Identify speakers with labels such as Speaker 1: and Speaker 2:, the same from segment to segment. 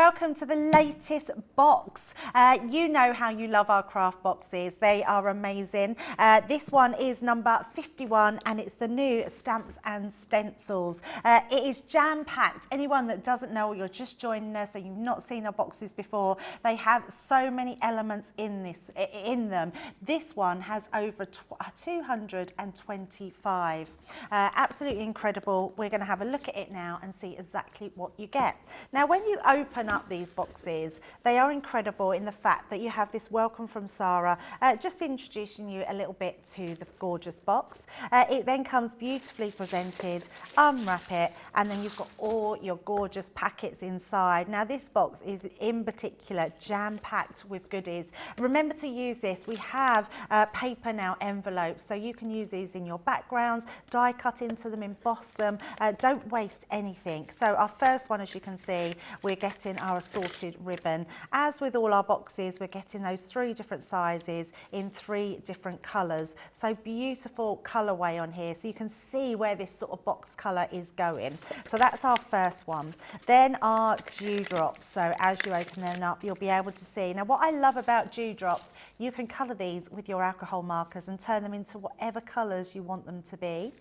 Speaker 1: welcome to the latest box. You know how you love our craft boxes. They are amazing. This one is number 51 and it's the new Stamps and Stencils. It is jam-packed. Anyone that doesn't know, or you're just joining us and you've not seen our boxes before, they have so many elements in them. This one has over 225. Absolutely incredible. We're going to have a look at it now and see exactly what you get. Now, when you open up these boxes, they are incredible in the fact that you have this welcome from Sarah, just introducing you a little bit to the gorgeous box. It then comes beautifully presented. Unwrap it, and then you've got all your gorgeous packets inside. Now, this box is in particular jam-packed with goodies. Remember to use this. We have paper now envelopes, so you can use these in your backgrounds, die cut into them, emboss them. Don't waste anything. So our first one, as you can see, we're getting our assorted ribbon. As with all our boxes, we're getting those 3 different sizes in 3 different colours. So beautiful colourway on here, so you can see where this sort of box colour is going. So that's our first one. Then our dewdrops. So as you open them up, you'll be able to see. Now, what I love about dewdrops, you can colour these with your alcohol markers and turn them into whatever colours you want them to be.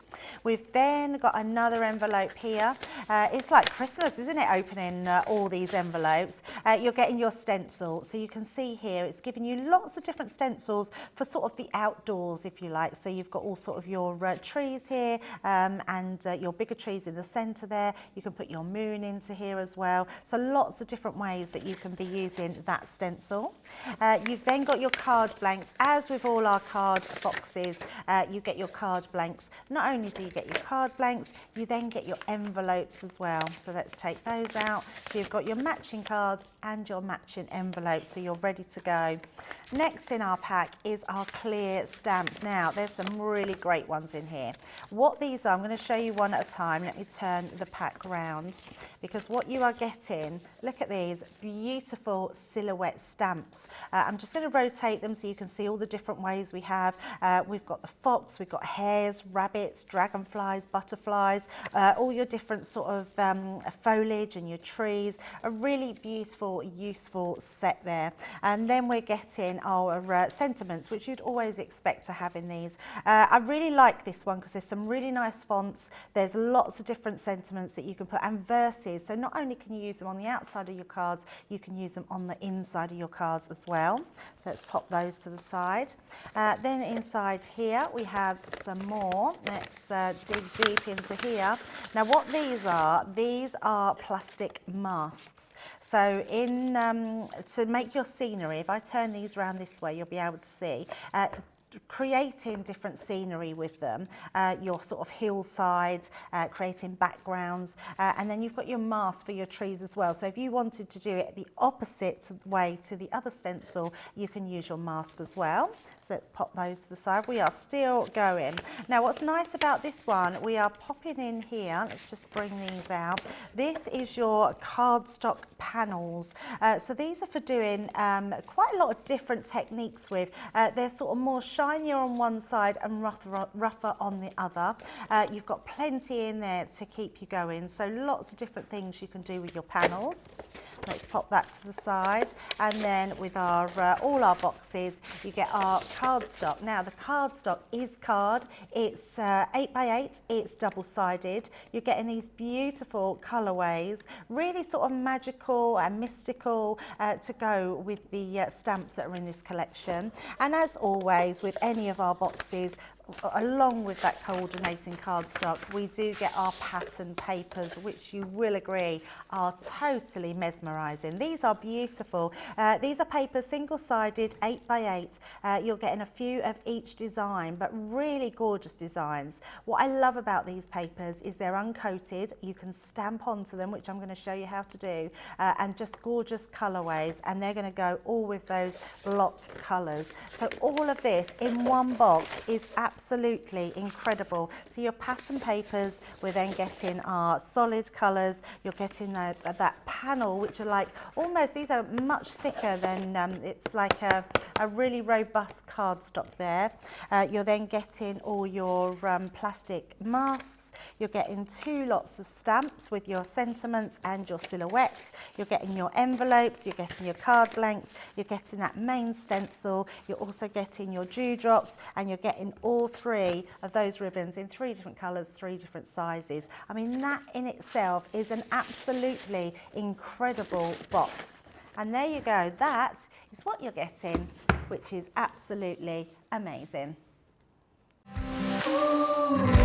Speaker 1: We've then got another envelope here. It's like Christmas, isn't it, opening all these envelopes. You're getting your stencil. So you can see here, it's giving you lots of different stencils for sort of the outdoors, if you like. So you've got all sort of your trees here and your bigger trees in the centre there. You can put your moon into here as well. So lots of different ways that you can be using that stencil. You've then got your card blanks. As with all our card boxes, you get your card blanks. Not only do you get your card blanks, you then get your envelopes as well. So let's take those out. So you've got your matching cards and your matching envelopes, so you're ready to go. Next in our pack is our clear stamps. Now, there's some really great ones in here. What these are, I'm going to show you one at a time. Let me turn the pack round, because what you are getting, look at these beautiful silhouette stamps. I'm just going to rotate them so you can see all the different ways we have. We've got the fox, we've got hares, rabbits, dragonflies, butterflies, all your different sort of foliage and your trees. A really beautiful, useful set there. And then we're getting our sentiments, which you'd always expect to have in these. I really like this one because there's some really nice fonts. There's lots of different sentiments that you can put, and verses. So not only can you use them on the outside of your cards, you can use them on the inside of your cards as well. So let's pop those to the side. Then inside here we have some more. Let's dig deep into here. Now, what these are plastic masks. So to make your scenery, if I turn these around this way, you'll be able to see, creating different scenery with them, your sort of hillside, creating backgrounds, and then you've got your mask for your trees as well. So if you wanted to do it the opposite way to the other stencil, you can use your mask as well. So let's pop those to the side. We are still going. Now, what's nice about this one, we are popping in here. Let's just bring these out. This is your Cardstock Panels. So these are for doing quite a lot of different techniques with. They're sort of more shinier on one side and rougher on the other. You've got plenty in there to keep you going. So lots of different things you can do with your panels. Let's pop that to the side. And then with our all our boxes, you get our cardstock. Now, the cardstock is card. It's 8x8. It's double-sided. You're getting these beautiful colourways, really sort of magical and mystical to go with the stamps that are in this collection. And as always, with any of our boxes, along with that coordinating cardstock, we do get our pattern papers, which you will agree are totally mesmerising. These are beautiful. These are papers, single-sided, 8x8. You're getting a few of each design, but really gorgeous designs. What I love about these papers is they're uncoated. You can stamp onto them, which I'm going to show you how to do, and just gorgeous colourways, and they're going to go all with those block colours. So all of this in one box is absolutely absolutely incredible. So your pattern papers we're then getting are solid colours. You're getting that panel, which are like almost, these are much thicker than, it's like a really robust cardstock there. You're then getting all your plastic masks. You're getting 2 lots of stamps with your sentiments and your silhouettes. You're getting your envelopes, you're getting your card blanks, you're getting that main stencil, you're also getting your dewdrops, and you're getting all 3 of those ribbons in 3 different colours, 3 different sizes. I mean, that in itself is an absolutely incredible box. And there you go, that is what you're getting, which is absolutely amazing. Ooh.